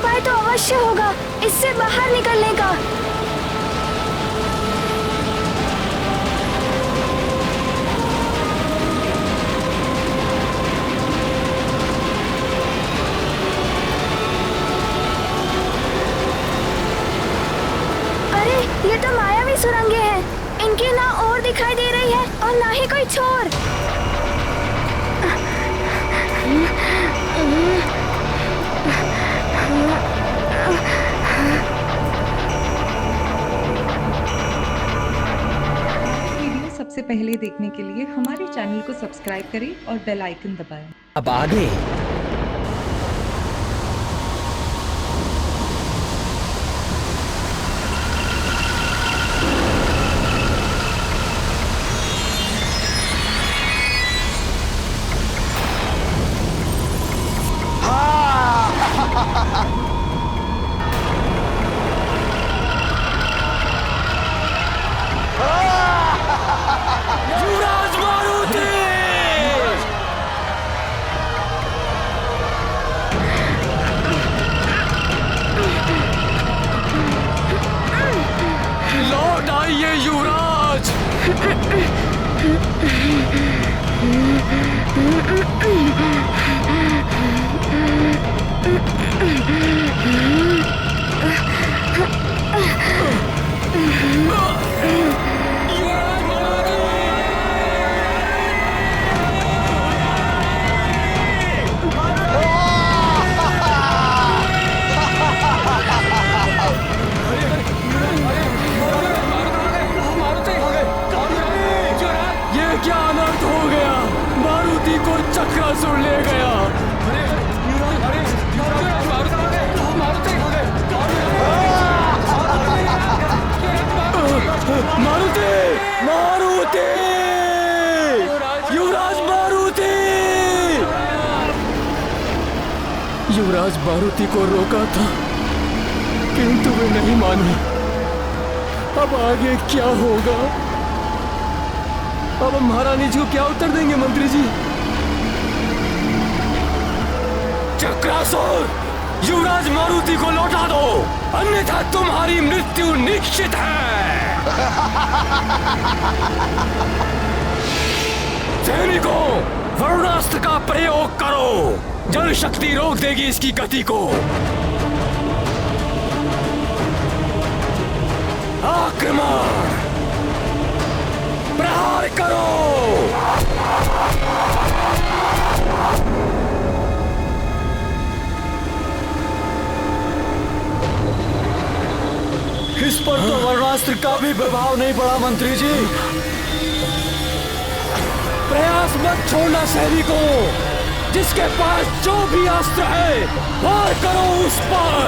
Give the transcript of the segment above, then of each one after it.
उपाय तो अवश्य होगा इससे बाहर निकलने का। अरे ये तो मायावी सुरंगें हैं। इनकी ना ओर दिखाई दे रही है और ना ही कोई छोर। वीडियो सबसे पहले देखने के लिए हमारे चैनल को सब्सक्राइब करें और बेल आइकन दबाएं। अब आगे युवराज मारुति! लौट आइए युवराज! ये क्या अनर्थ हो गया? मारुति को चक्रासुर ले गया। मारुति! मारुति! युवराज मारुति! युवराज मारुति को रोका था किंतु वे नहीं माने। अब आगे क्या होगा? अब हम महारानी जी को क्या उत्तर देंगे मंत्री जी? चक्रासुर, युवराज मारुति को लौटा दो, अन्यथा तुम्हारी मृत्यु निश्चित है। सैनिकों, वरुणास्त्र का प्रयोग करो। जल शक्ति रोक देगी इसकी गति को। आक्रमण! प्रहार करो! इस पर तो वरुणास्त्र का भी प्रभाव नहीं पड़ा मंत्री जी। प्रयास मत छोड़ना सैनिकों, जिसके पास जो भी अस्त्र है वार करो उस पर।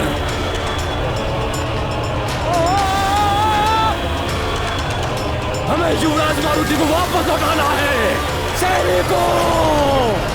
हमें युवराज मारुति को वापस लौटाना है सैनिकों।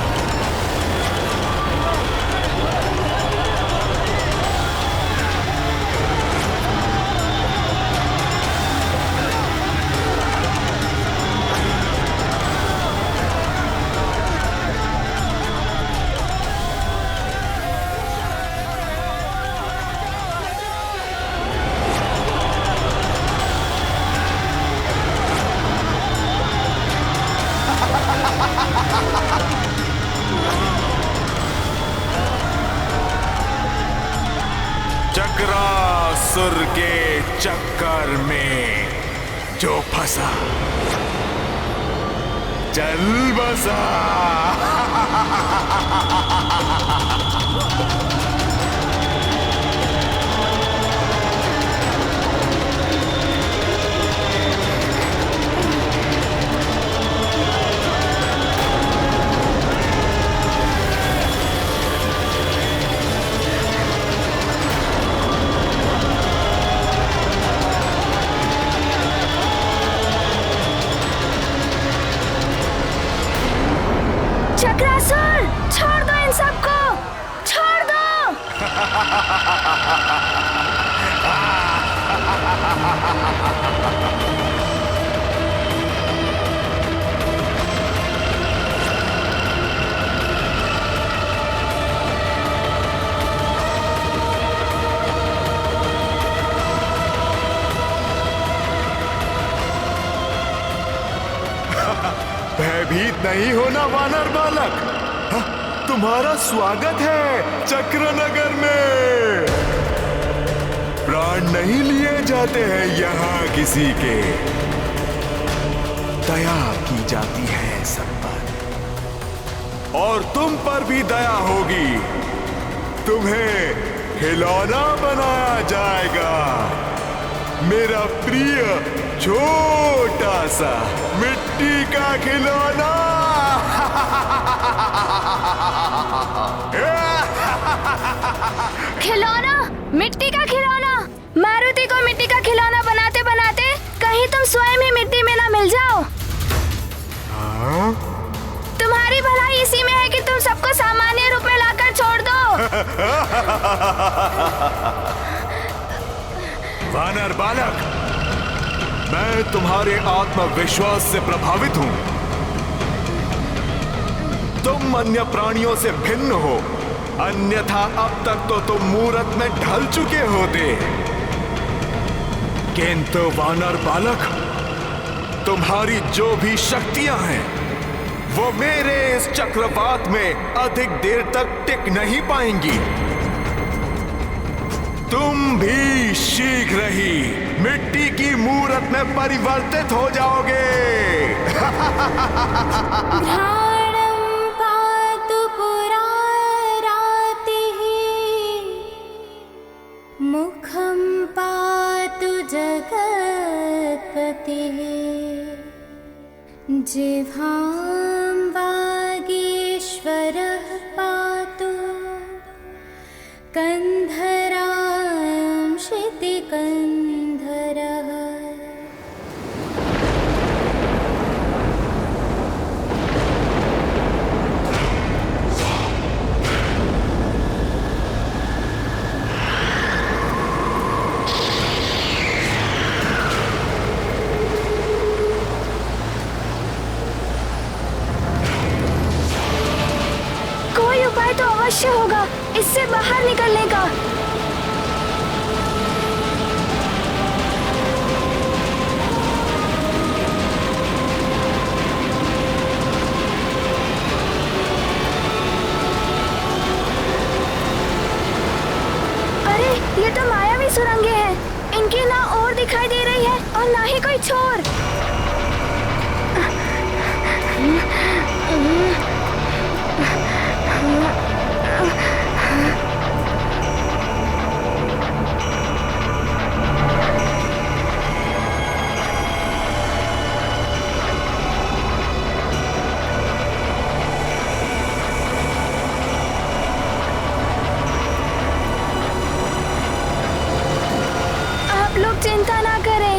चक्रासुर के चक्कर में जो फंसा चल बसा। चक्रासुर, छोड़ दो इन सबको, छोड़ दो। नहीं हो ना वानर बालक? हाँ, तुम्हारा स्वागत है चक्रनगर में। प्राण नहीं लिए जाते हैं यहाँ किसी के, दया की जाती है सब पर, और तुम पर भी दया होगी। तुम्हें खिलौना बनाया जाएगा, मेरा प्रिय छोटा सा मिट्टी का खिलौना। खिलौना? मिट्टी का खिलौना? मारुति को मिट्टी का खिलौना बनाते बनाते कहीं तुम स्वयं ही मिट्टी में ना मिल जाओ। तुम्हारी भलाई इसी में है कि तुम सबको सामान्य रूप में लाकर छोड़ दो। वानर बालक, मैं तुम्हारे आत्मविश्वास से प्रभावित हूं। तुम अन्य प्राणियों से भिन्न हो, अन्यथा अब तक तो तुम मूरत में ढल चुके होते। किंतु वानर बालक, तुम्हारी जो भी शक्तियां हैं वो मेरे इस चक्रवात में अधिक देर तक टिक नहीं पाएंगी। तुम भी शीघ्र ही मिट्टी की मूरत में परिवर्तित हो जाओगे। घ्राणं पातु पुरारातिः, मुखं पातु जगत्पतिः, जिह्वां वागीश्वरः पातु, कंधरां क्षितिकन्धरः। कोई उपाय तो अवश्य होगा इससे बाहर निकलने का। अरे ये तो मायावी सुरंगें हैं, इनकी ना ओर दिखाई दे रही है और ना ही कोई छोर। आप लोग चिंता ना करें,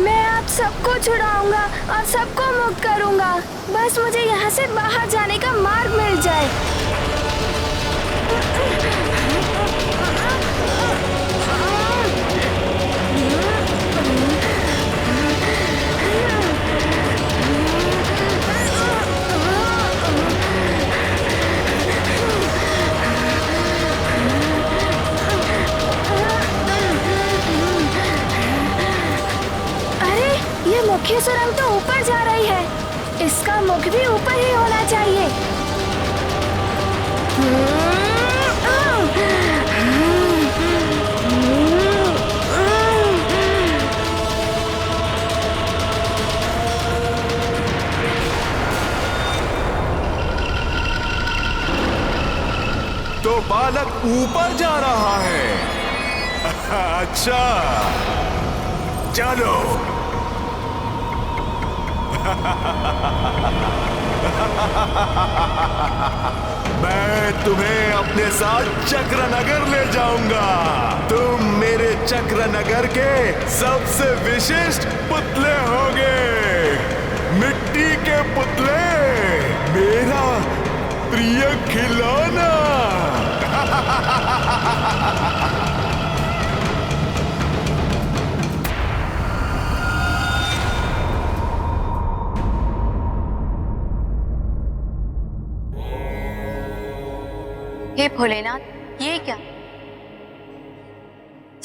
मैं आप सबको छुड़ाऊंगा और सबको मुक्त करूंगा। बस मुझे यहाँ से बाहर जाने का मार्ग मिल जाए। अरे ये मुख्य सुरंग तो ऊपर जा रही है, इसका मुख भी ऊपर ही होना चाहिए। तो बालक ऊपर जा रहा है। अच्छा, चलो। मैं तुम्हें अपने साथ चक्रनगर ले जाऊंगा। तुम मेरे चक्रनगर के सबसे विशिष्ट पुतले होगे, मिट्टी के पुतले, मेरा प्रिय खिलौना। हे भोलेनाथ, ये क्या?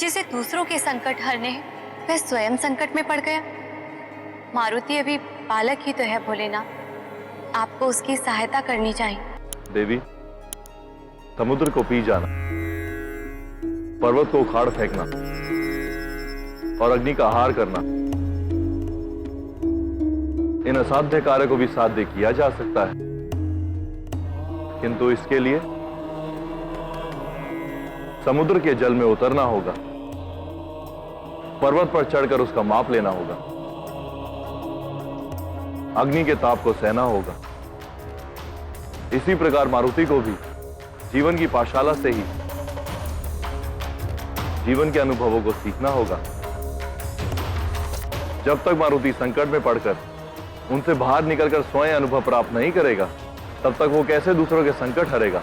जिसे दूसरों के संकट हरने हैं वह स्वयं संकट में पड़ गया। मारुति अभी बालक ही तो है भोलेनाथ, आपको उसकी सहायता करनी चाहिए। देवी, समुद्र को पी जाना, पर्वत को उखाड़ फेंकना और अग्नि का आहार करना, इन असाध्य कार्य को भी साध्य किया जा सकता है, किंतु इसके लिए समुद्र के जल में उतरना होगा, पर्वत पर चढ़कर उसका माप लेना होगा, अग्नि के ताप को सहना होगा। इसी प्रकार मारुति को भी जीवन की पाठशाला से ही जीवन के अनुभवों को सीखना होगा। जब तक मारुति संकट में पड़कर उनसे बाहर निकलकर स्वयं अनुभव प्राप्त नहीं करेगा, तब तक वो कैसे दूसरों के संकट हरेगा?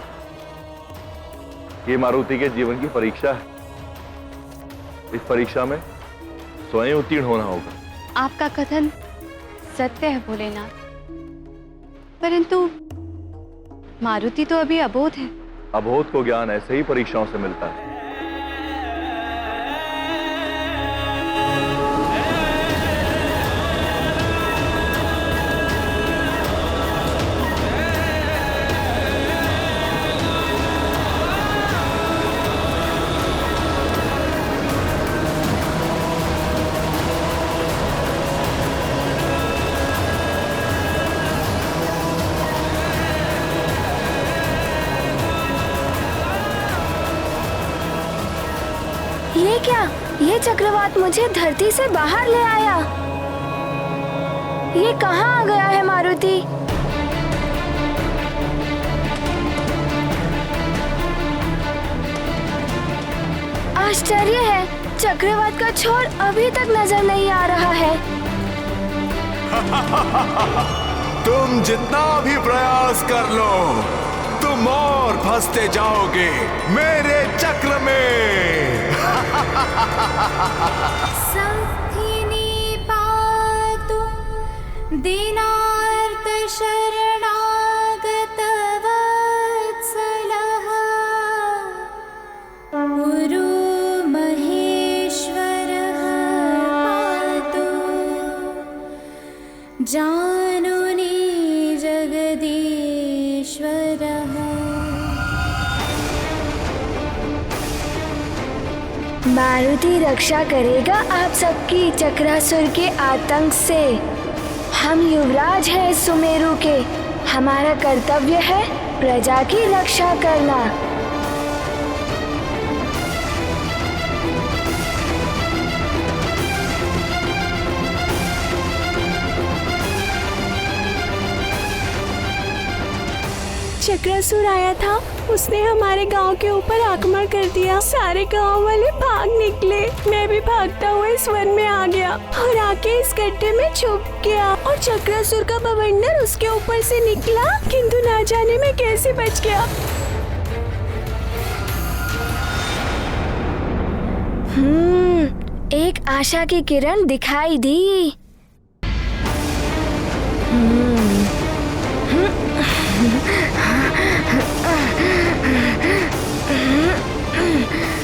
ये मारुति के जीवन की परीक्षा है। इस परीक्षा में स्वयं उत्तीर्ण होना होगा। आपका कथन सत्य है भोलेनाथ, परंतु मारुति तो अभी अबोध है। अबोध को ज्ञान ऐसे ही परीक्षाओं से मिलता है। ये क्या? ये चक्रवात मुझे धरती से बाहर ले आया। ये कहाँ आ गया है मारुति? आश्चर्य है, चक्रवात का छोर अभी तक नजर नहीं आ रहा है। तुम जितना भी प्रयास कर लो, तुम और फंसते जाओगे मेरे चक्र में। संस्थिनी पातु दीनार्त शरणागत वत्सलः गुरु महेश्वरः पातु जानुनी जगदीश्वरः। मारुति रक्षा करेगा आप सबकी चक्रासुर के आतंक से। हम युवराज हैं सुमेरु के, हमारा कर्तव्य है प्रजा की रक्षा करना। चक्रासुर आया था, उसने हमारे गांव के ऊपर आक्रमण कर दिया। सारे गांव वाले भाग निकले, मैं भी भागता हुआ इस वन में आ गया और आके इस गड्ढे में छुप गया। और चक्रासुर का बवंडर उसके ऊपर से निकला, किंतु ना जाने मैं कैसे बच गया। एक आशा की किरण दिखाई दी।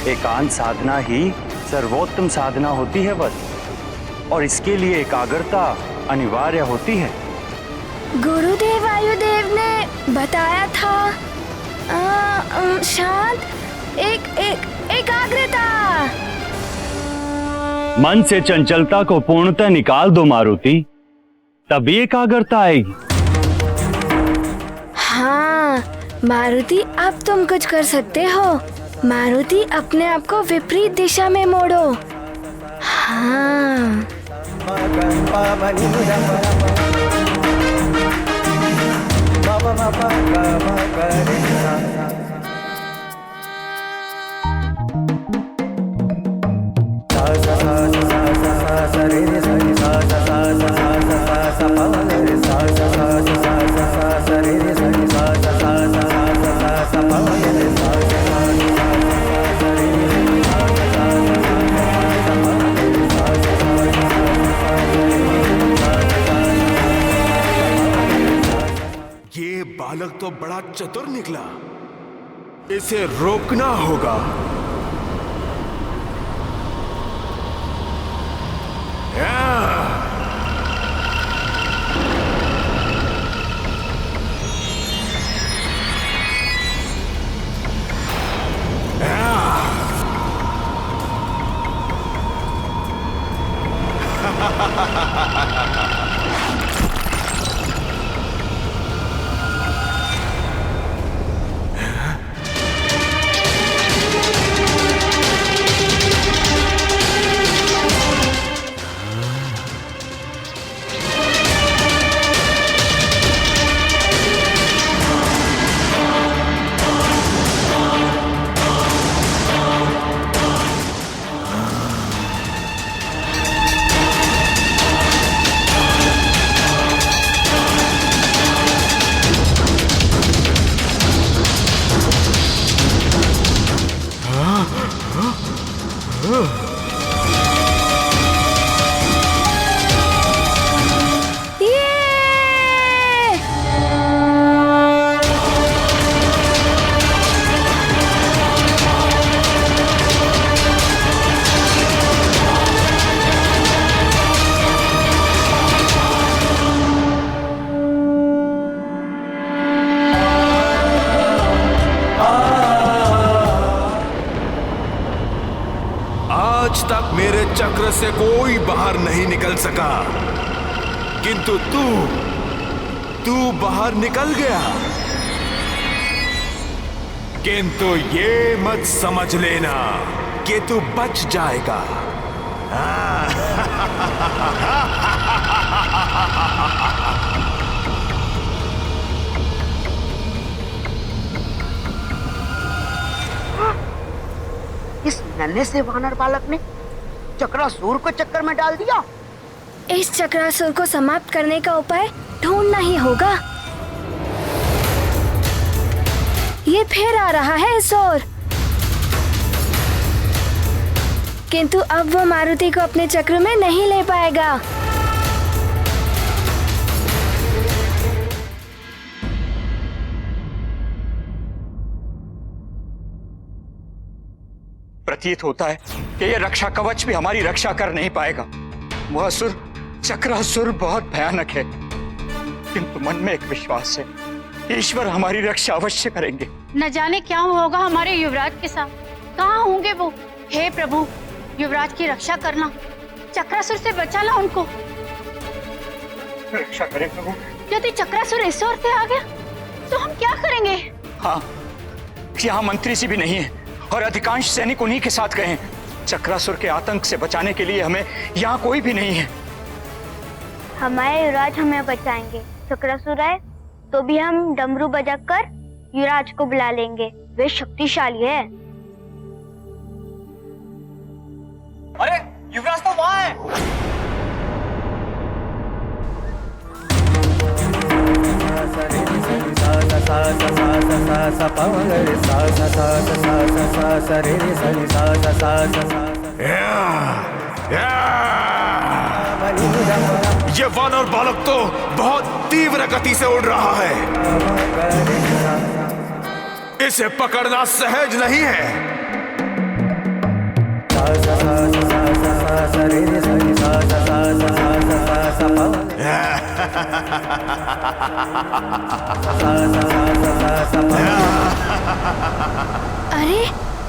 एकांत साधना ही सर्वोत्तम साधना होती है बस, और इसके लिए एकाग्रता अनिवार्य होती है। गुरुदेव वायुदेव ने बताया था शांत एकाग्रता। मन से चंचलता को पूर्णतः निकाल दो मारुति, तभी एकाग्रता आएगी। हाँ मारुति, अब तुम कुछ कर सकते हो। मारुति, अपने आप को विपरीत दिशा में मोड़ो। हाँ ये बालक तो बड़ा चतुर निकला, इसे रोकना होगा। आज तक मेरे चक्र से कोई बाहर नहीं निकल सका, किंतु तू बाहर निकल गया। किंतु ये मत समझ लेना कि तू बच जाएगा। इस नन्हे से वानर बालक ने चक्रासुर को चक्कर में डाल दिया। इस चक्रासुर को समाप्त करने का उपाय ढूंढना ही होगा। ये फिर आ रहा है इस ओर, किंतु अब वो मारुति को अपने चक्र में नहीं ले पाएगा। प्रतीत होता है कि यह रक्षा कवच भी हमारी रक्षा कर नहीं पाएगा। वह असुर चक्रासुर बहुत भयानक है, किंतु मन में एक विश्वास है, ईश्वर हमारी रक्षा अवश्य करेंगे। न जाने क्या होगा हमारे युवराज के साथ, कहाँ होंगे वो। हे प्रभु, युवराज की रक्षा करना, चक्रासुर से बचाना उनको। रक्षा करें प्रभु। यदि चक्रासुर इस ओर से आ गया तो हम क्या करेंगे? हाँ, यहाँ मंत्री जी भी नहीं है और अधिकांश सैनिक उन्हीं के साथ गए हैं। चक्रासुर के आतंक से बचाने के लिए हमें यहाँ कोई भी नहीं है। हमारे युवराज हमें बचाएंगे। चक्रासुर आए तो भी हम डमरू बजाकर युवराज को बुला लेंगे, वे शक्तिशाली है। अरे युवराज तो वहाँ है। ये वानर बालक तो बहुत तीव्र गति से उड़ रहा है, इसे पकड़ना सहज नहीं है। अरे,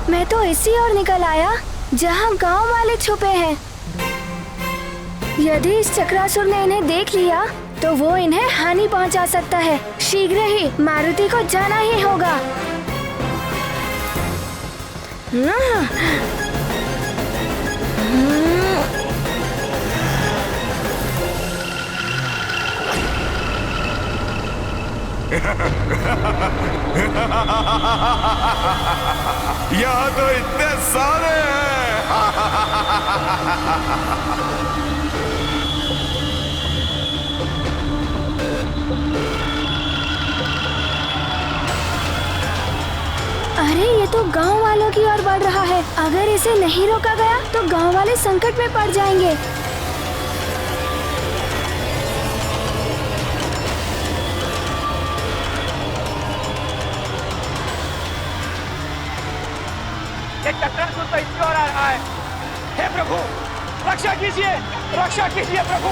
मैं तो इसी ओर निकल आया जहाँ गांव वाले छुपे हैं। यदि इस चक्रासुर ने इन्हें देख लिया तो वो इन्हें हानि पहुंचा सकता है। शीघ्र ही मारुति को जाना ही होगा। यहाँ तो इतने सारे हैं। अरे, ये तो गांव वालों की ओर बढ़ रहा है। अगर इसे नहीं रोका गया तो गांव वाले संकट में पड़ जाएंगे। ये चक्रासुर तो इसकी ओर आ रहा है। हे प्रभु, रक्षा कीजिए, रक्षा कीजिए प्रभु।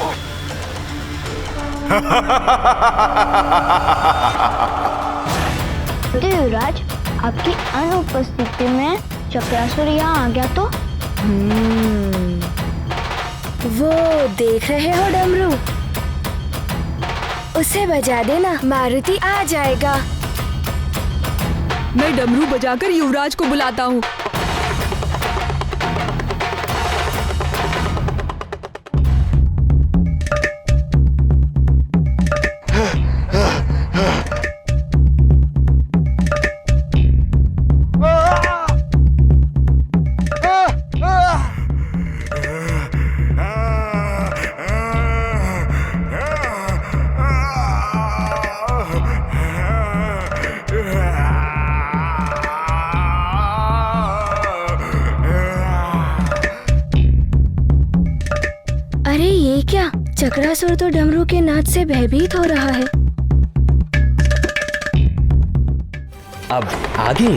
युवराज, आपकी अनुपस्थिति में चक्रासुर यहाँ आ गया तो? वो देख रहे हो डमरू, उसे बजा देना, मारुति आ जाएगा। मैं डमरू बजाकर युवराज को बुलाता हूँ। चक्रासुर तो डमरू के नाच से भयभीत हो रहा है। अब आगे।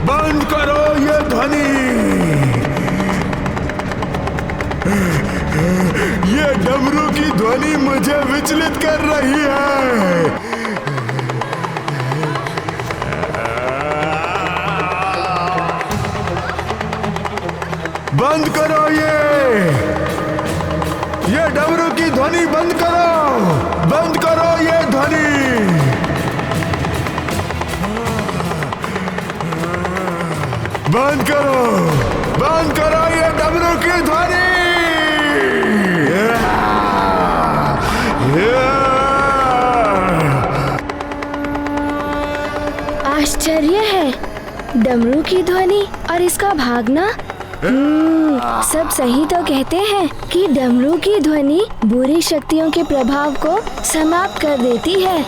बंद करो ये ध्वनि। ये डमरू की ध्वनि मुझे विचलित कर रही है। बंद करो ये डमरू की ध्वनि बंद करो। बंद करो ये ध्वनि। बंद करो ये डमरू की ध्वनि। आश्चर्य है, डमरू की ध्वनि और इसका भागना। सब सही तो कहते हैं कि डमरू की ध्वनि बुरी शक्तियों के प्रभाव को समाप्त कर देती है।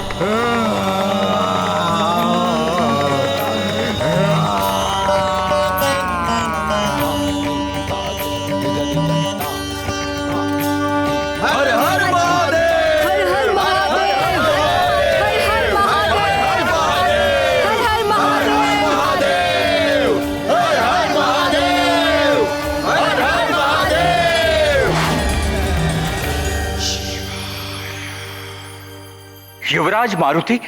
युवराज मारुति,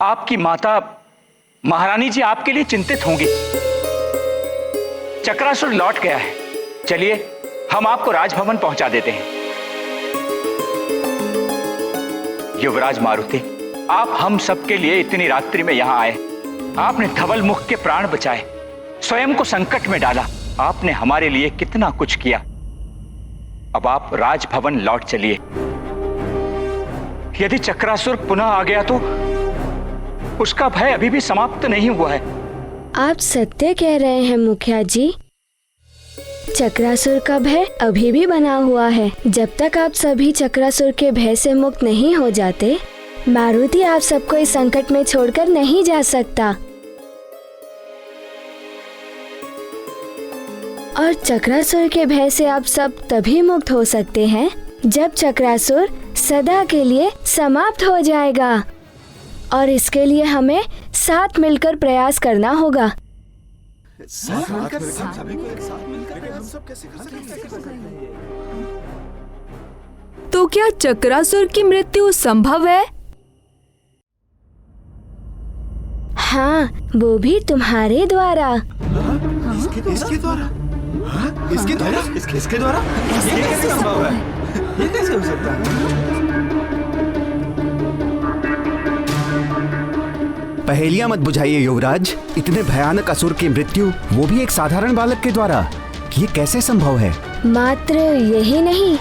आपकी माता महारानी जी आपके लिए चिंतित होंगी। चक्रासुर लौट गया है। चलिए हम आपको राजभवन पहुंचा देते हैं। युवराज मारुति, आप हम सबके लिए इतनी रात्रि में यहां आए। आपने धवल मुख के प्राण बचाए, स्वयं को संकट में डाला। आपने हमारे लिए कितना कुछ किया। अब आप राजभवन लौट चलिए। यदि चक्रासुर पुनः आ गया तो उसका भय अभी भी समाप्त नहीं हुआ है। आप सत्य कह रहे हैं मुखिया जी। चक्रासुर का भय अभी भी बना हुआ है। जब तक आप सभी चक्रासुर के भय से मुक्त नहीं हो जाते, मारुति आप सबको इस संकट में छोड़कर नहीं जा सकता। और चक्रासुर के भय से आप सब तभी मुक्त हो सकते हैं जब चक्रासुर सदा के लिए समाप्त हो जाएगा। और इसके लिए हमें साथ मिलकर प्रयास करना होगा। तो क्या चक्रासुर की मृत्यु संभव है? हाँ, वो भी तुम्हारे द्वारा। इसके द्वारा? इसके द्वारा? इसके द्वारा? ये कैसे संभव है? ये कैसे हो सकता है? पहेलियां मत बुझाइए युवराज। इतने भयानक असुर की मृत्यु, वो भी एक साधारण बालक के द्वारा, ये कैसे संभव है? मात्र यही नहीं,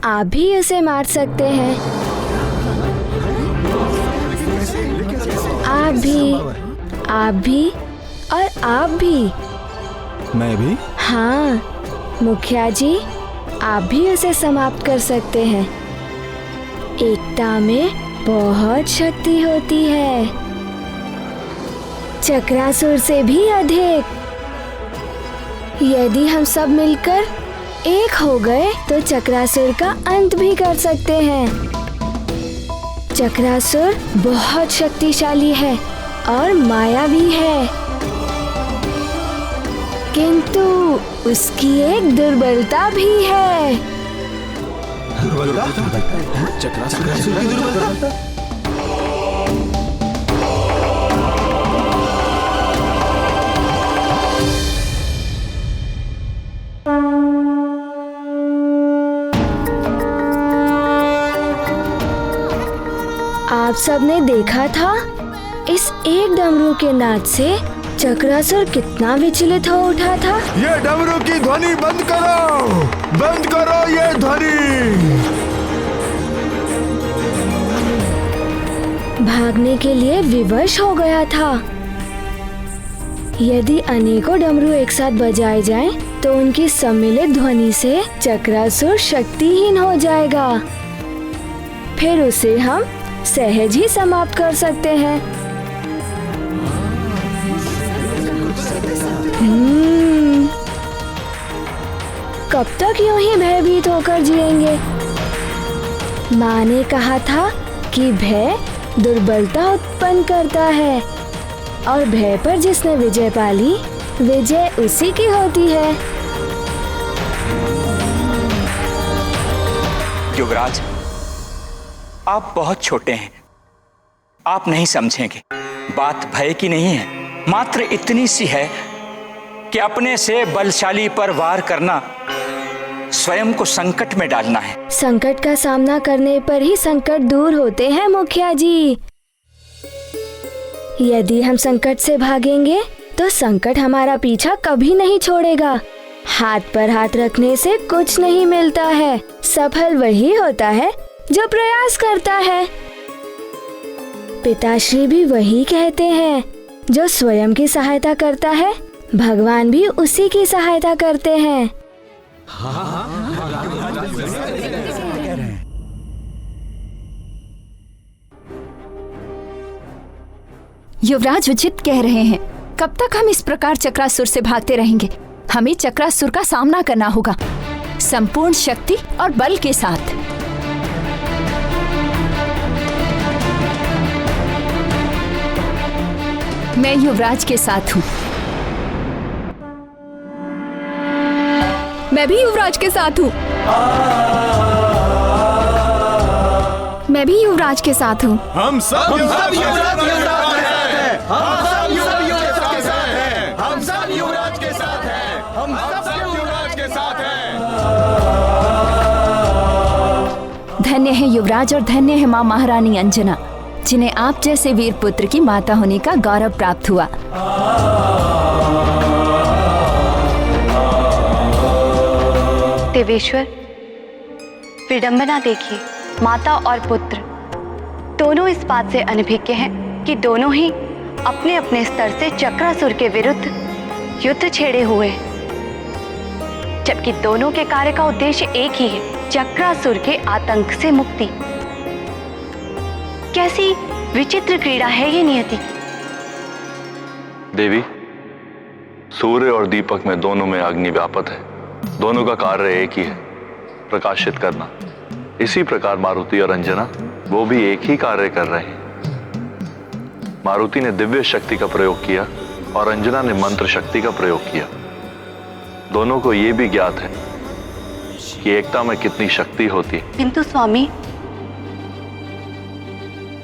आप भी उसे मार सकते हैं। आप भी और आप भी। मैं भी? हाँ मुखिया जी, आप भी उसे समाप्त कर सकते हैं। एकता में बहुत शक्ति होती है, चक्रासुर से भी अधिक। यदि हम सब मिलकर एक हो गए तो चक्रासुर का अंत भी कर सकते हैं। चक्रासुर बहुत शक्तिशाली है और मायावी है, किंतु उसकी एक दुर्बलता भी है। चक्रासुर की दुर्बलता? आप सबने देखा था, इस एक डमरू के नाद से चक्रासुर कितना विचलित हो उठा था। ये डमरू की ध्वनि बंद करो, बंद करो ये ध्वनि। भागने के लिए विवश हो गया था। यदि अनेकों डमरू एक साथ बजाए जाएं, तो उनकी सम्मिलित ध्वनि से चक्रासुर शक्तिहीन हो जाएगा। फिर उसे हम सहज ही समाप्त कर सकते हैं। कब तक यूं ही भयभीत होकर जिएंगे? माँ ने कहा था कि भय दुर्बलता उत्पन्न करता है और भय पर जिसने विजय पाली, विजय उसी की होती है। युवराज, आप बहुत छोटे हैं, आप नहीं समझेंगे। बात भय की नहीं है, मात्र इतनी सी है कि अपने से बलशाली पर वार करना स्वयं को संकट में डालना है। संकट का सामना करने पर ही संकट दूर होते हैं मुखिया जी। यदि हम संकट से भागेंगे तो संकट हमारा पीछा कभी नहीं छोड़ेगा। हाथ पर हाथ रखने से कुछ नहीं मिलता है। सफल वही होता है जो प्रयास करता है। पिताश्री भी वही कहते हैं, जो स्वयं की सहायता करता है, भगवान भी उसी की सहायता करते हैं। युवराज उचित कह रहे हैं। कब तक हम इस प्रकार चक्रासुर से भागते रहेंगे? हमें चक्रासुर का सामना करना होगा, संपूर्ण शक्ति और बल के साथ। मैं युवराज के साथ हूँ। मैं भी युवराज के साथ हूँ। मैं भी युवराज के साथ हूँ। हम सब युवराज के साथ हैं। हम सब युवराज के साथ हैं। हम सब युवराज के साथ हैं। हम सब युवराज के साथ हैं। धन्य है युवराज और धन्य है माँ महारानी अंजना, जिन्हें आप जैसे वीर पुत्र की माता होने का गौरव प्राप्त हुआ। देवेश्वर, विडंबना देखिए, माता और पुत्र दोनों इस बात से अनभिज्ञ हैं कि दोनों ही अपने अपने स्तर से चक्रासुर के विरुद्ध युद्ध छेड़े हुए हैं, जबकि दोनों के कार्य का उद्देश्य एक ही है, चक्रासुर के आतंक से मुक्ति। कैसी विचित्र क्रीड़ा है ये नियति। देवी, सूर्य और दीपक में दोनों में अग्नि व्यापत है। दोनों का कार्य एक ही है, प्रकाशित करना। इसी प्रकार मारुति और अंजना वो भी एक ही कार्य कर रहे हैं। मारुति ने दिव्य शक्ति का प्रयोग किया और अंजना ने मंत्र शक्ति का प्रयोग किया। दोनों को ये भी ज्ञात है कि एकता में कितनी शक्ति होती है। किंतु स्वामी,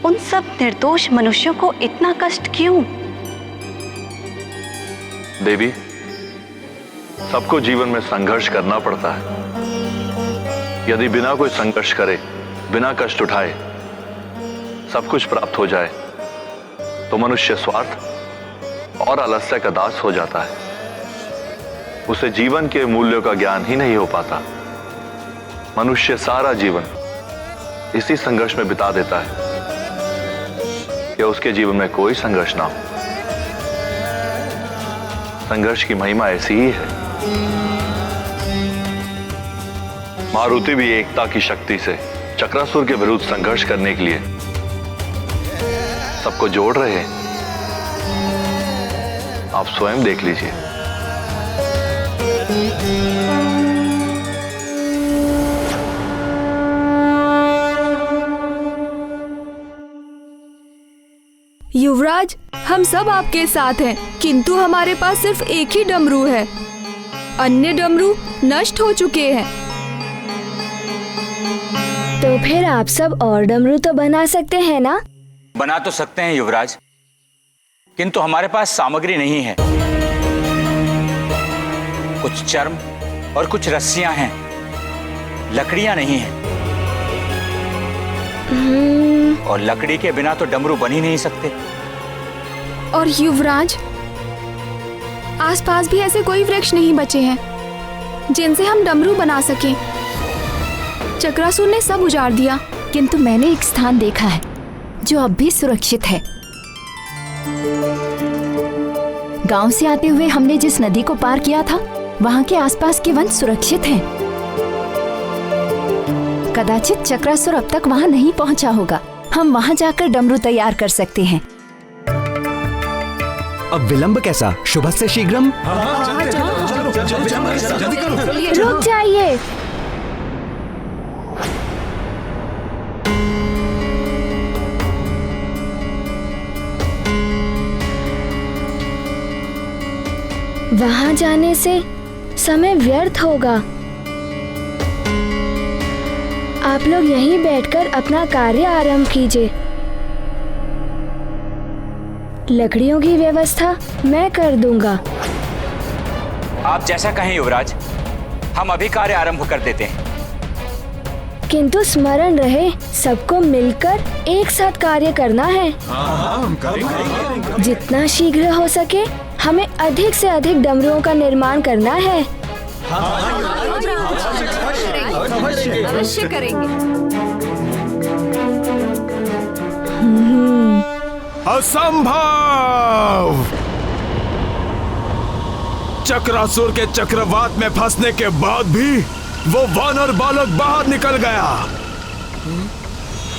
उन सब निर्दोष मनुष्यों को इतना कष्ट क्यों? देवी, सबको जीवन में संघर्ष करना पड़ता है। यदि बिना कोई संघर्ष करे, बिना कष्ट उठाए सब कुछ प्राप्त हो जाए, तो मनुष्य स्वार्थ और आलस्य का दास हो जाता है। उसे जीवन के मूल्यों का ज्ञान ही नहीं हो पाता। मनुष्य सारा जीवन इसी संघर्ष में बिता देता है कि उसके जीवन में कोई संघर्ष ना हो। संघर्ष की महिमा ऐसी ही है। मारुति भी एकता की शक्ति से चक्रासुर के विरुद्ध संघर्ष करने के लिए सबको जोड़ रहे हैं। आप स्वयं देख लीजिए। युवराज, हम सब आपके साथ हैं, किंतु हमारे पास सिर्फ एक ही डमरू है। अन्य डमरू नष्ट हो चुके हैं। तो फिर आप सब और डमरू तो बना सकते हैं ना? बना तो सकते हैं युवराज, किंतु हमारे पास सामग्री नहीं है। कुछ चर्म और कुछ रस्सियां हैं, लकड़ियां नहीं हैं। और लकड़ी के बिना तो डमरू बन ही नहीं सकते। और युवराज, आसपास भी ऐसे कोई वृक्ष नहीं बचे हैं जिनसे हम डमरू बना सकें। चक्रासुर ने सब उजाड़ दिया। किंतु मैंने एक स्थान देखा है जो अब भी सुरक्षित है। गांव से आते हुए हमने जिस नदी को पार किया था, वहां के आसपास के वन सुरक्षित हैं। कदाचित चक्रासुर अब तक वहां नहीं पहुंचा होगा। हम वहां जाकर डमरू तैयार कर सकते हैं। अब विलंब कैसा? शुभ से शीघ्रम। रुक जाइए। वहां जाने से समय व्यर्थ होगा। आप लोग यहीं बैठकर अपना कार्य आरंभ कीजिए। लकड़ियों की व्यवस्था मैं कर दूंगा। आप जैसा कहें युवराज, हम अभी कार्य आरंभ कर देते हैं। किंतु स्मरण रहे, सबको मिलकर एक साथ कार्य करना है। जितना शीघ्र हो सके हमें अधिक से अधिक डमरुओं का निर्माण करना है। अवश्य करेंगे। असंभव! चक्रासुर के चक्रवात में फंसने के बाद भी वो वानर बालक बाहर निकल गया।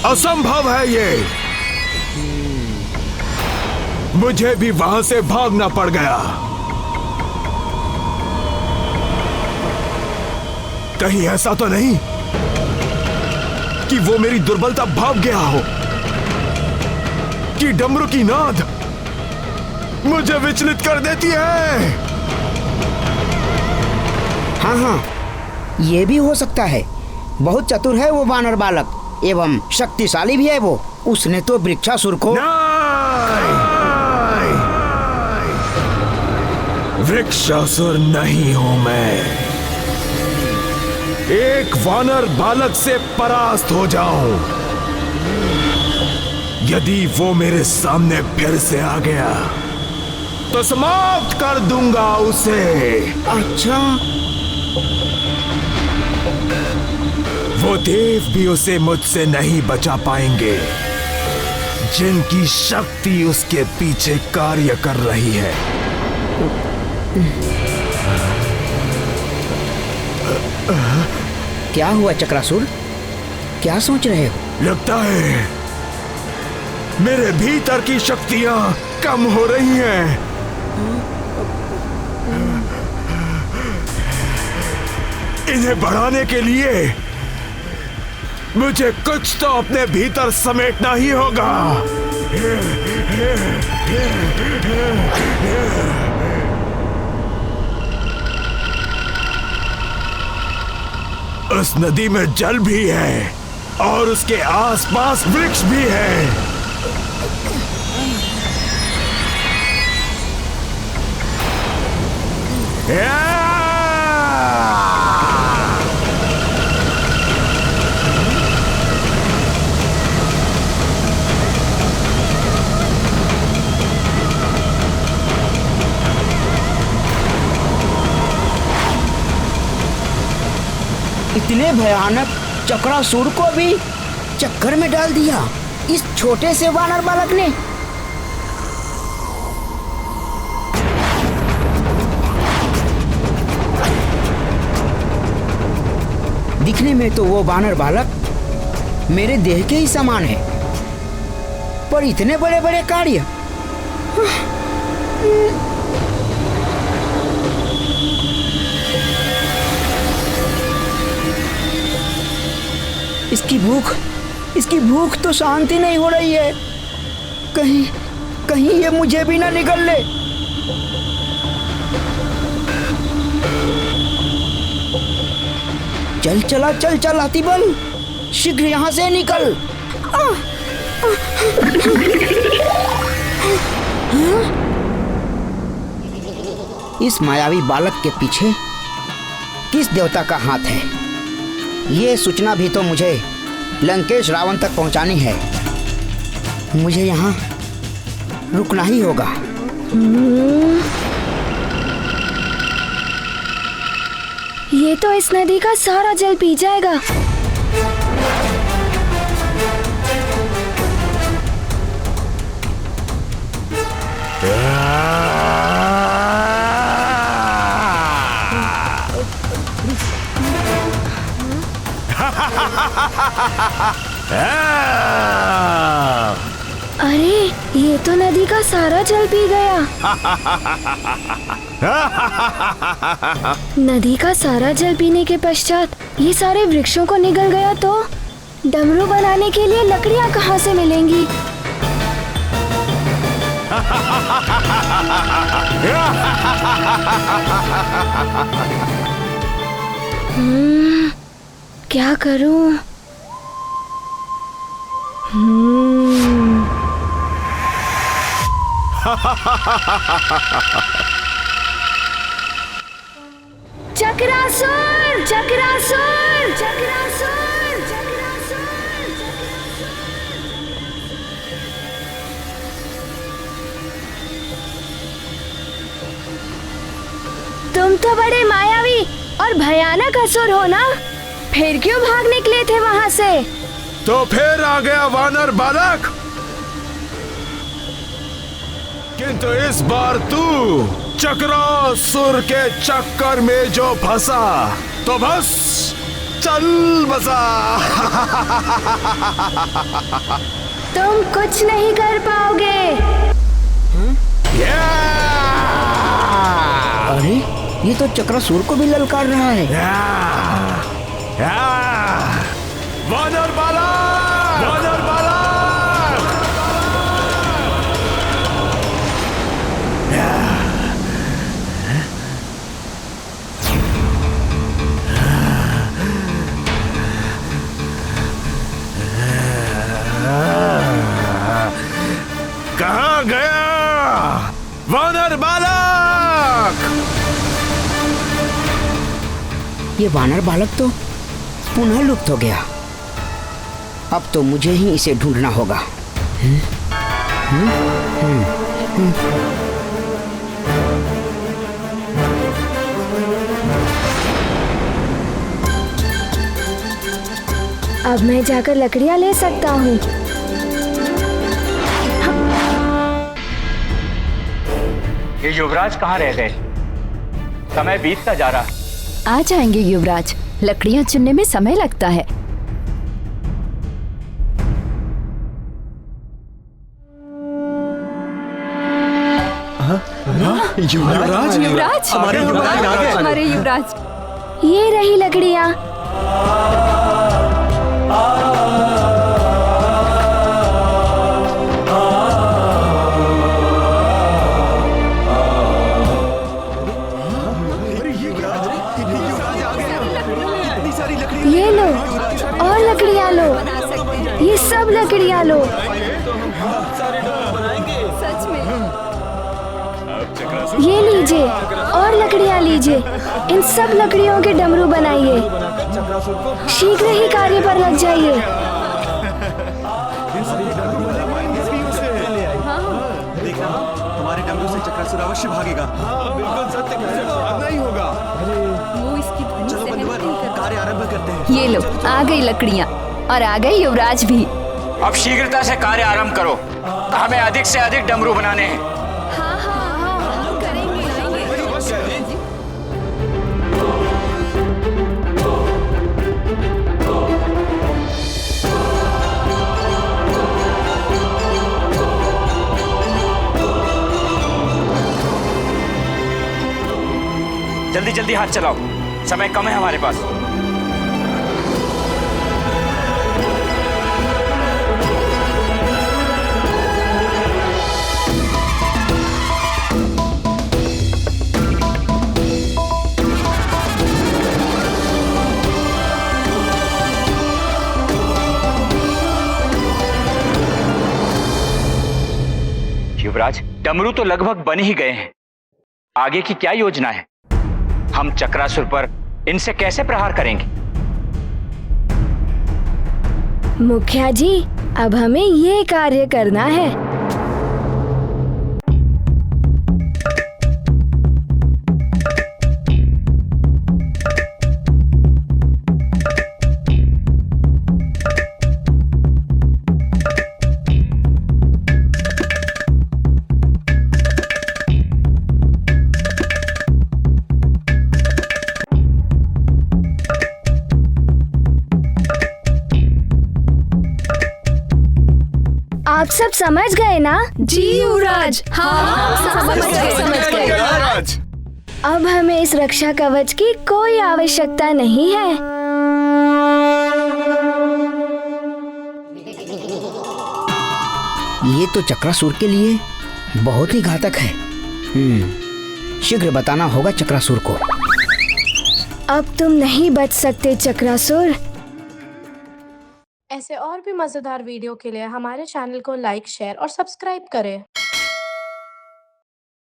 असंभव है ये। मुझे भी वहां से भागना पड़ गया। कहीं ऐसा तो नहीं कि वो मेरी दुर्बलता भाग गया हो, कि डमरू की नाद मुझे विचलित कर देती है। हाँ हाँ, ये भी हो सकता है। बहुत चतुर है वो वानर बालक एवं शक्तिशाली भी है वो। उसने तो वृक्षासुर को वृक्षासुर नहीं हूं मैं। एक वानर बालक से परास्त हो जाऊं, यदि वो मेरे सामने फिर से आ गया तो समाप्त कर दूंगा उसे। अच्छा, वो देव भी उसे मुझसे नहीं बचा पाएंगे, जिनकी शक्ति उसके पीछे कार्य कर रही है। क्या हुआ चक्रासुर? क्या सोच रहे हो? लगता है मेरे भीतर की शक्तियां कम हो रही हैं। इन्हें बढ़ाने के लिए मुझे कुछ तो अपने भीतर समेटना ही होगा। उस नदी में जल भी है और उसके आसपास वृक्ष भी है। इतने भयानक चक्रासुर को भी चक्कर में डाल दिया इस छोटे से वानर बालक ने। दिखने में तो वो वानर बालक मेरे देह के ही समान है, पर इतने बड़े बड़े कार्य। इसकी भूख तो शांति नहीं हो रही है। कहीं ये मुझे भी ना निगल ले। चल हाथीबल, शीघ्र यहाँ से निकल। इस मायावी बालक के पीछे किस देवता का हाथ है? ये सूचना भी तो मुझे लंकेश रावण तक पहुंचानी है। मुझे यहाँ रुकना ही होगा। ये तो इस नदी का सारा जल पी जाएगा। अरे ये तो नदी का सारा जल पी गया। नदी का सारा जल पीने के पश्चात ये सारे वृक्षों को निगल गया तो डमरू बनाने के लिए लकड़ियाँ कहाँ से मिलेंगी? क्या करूं? चक्रासुर! चक्रासुर! चक्रासुर! तुम तो बड़े मायावी और भयानक असुर हो ना? फिर क्यों भाग निकले थे वहाँ से? तो फिर आ गया वानर बालक। किंतु इस बार तू चक्रासुर के चक्कर में जो फंसा तो बस चल बसा। तुम कुछ नहीं कर पाओगे। अरे ये तो चक्रासुर को भी ललकार रहा है। वानर बालक! वानर बालक! कहाँ गया वानर बालक? ये वानर बालक तो पुनः लुप्त हो गया। अब तो मुझे ही इसे ढूंढना होगा। अब मैं जाकर लकड़ियाँ ले सकता हूँ। ये युवराज कहाँ रह गए? समय बीतता जा रहा। आ जाएंगे युवराज, लकड़ियाँ चुनने में समय लगता है। युवराज! युवराज! हमारे युवराज! ये रही लकड़ियाँ। ये लो और लकड़ियाँ लो, ये सब लकड़ियाँ लो। सच में? ये लीजिए और लकड़ियाँ लीजिए। इन सब लकड़ियों के डमरू बनाइए। शीघ्र ही कार्य पर लग जाइए। हमारे डमरू से चक्रासुर अवश्य भागेगा। बिल्कुल सत्य कह रहे हो, भागना ही होगा। वो इसकी ध्वनि चलो बंधुवर, कार्य आरंभ करते हैं। ये लो, आ गई लकड़ियाँ और आ गए युवराज भी। अब शीघ्रता से कार्य आरंभ करो। हमें अधिक से अधिक डमरू बनाने हैं। हम करेंगे। जल्दी जल्दी हाथ चलाओ, समय कम है हमारे पास। युवराज, डमरू तो लगभग बन ही गए हैं। आगे की क्या योजना है? हम चक्रासुर पर इनसे कैसे प्रहार करेंगे? मुखिया जी, अब हमें ये कार्य करना है। सब समझ गए ना? जी युवराज, हाँ समझ गए। अब हमें इस रक्षा कवच की कोई आवश्यकता नहीं है। ये तो चक्रासुर के लिए बहुत ही घातक है। शीघ्र बताना होगा चक्रासुर को। अब तुम नहीं बच सकते चक्रासुर। ऐसे और भी मजेदार वीडियो के लिए हमारे चैनल को लाइक, शेयर और सब्सक्राइब करें।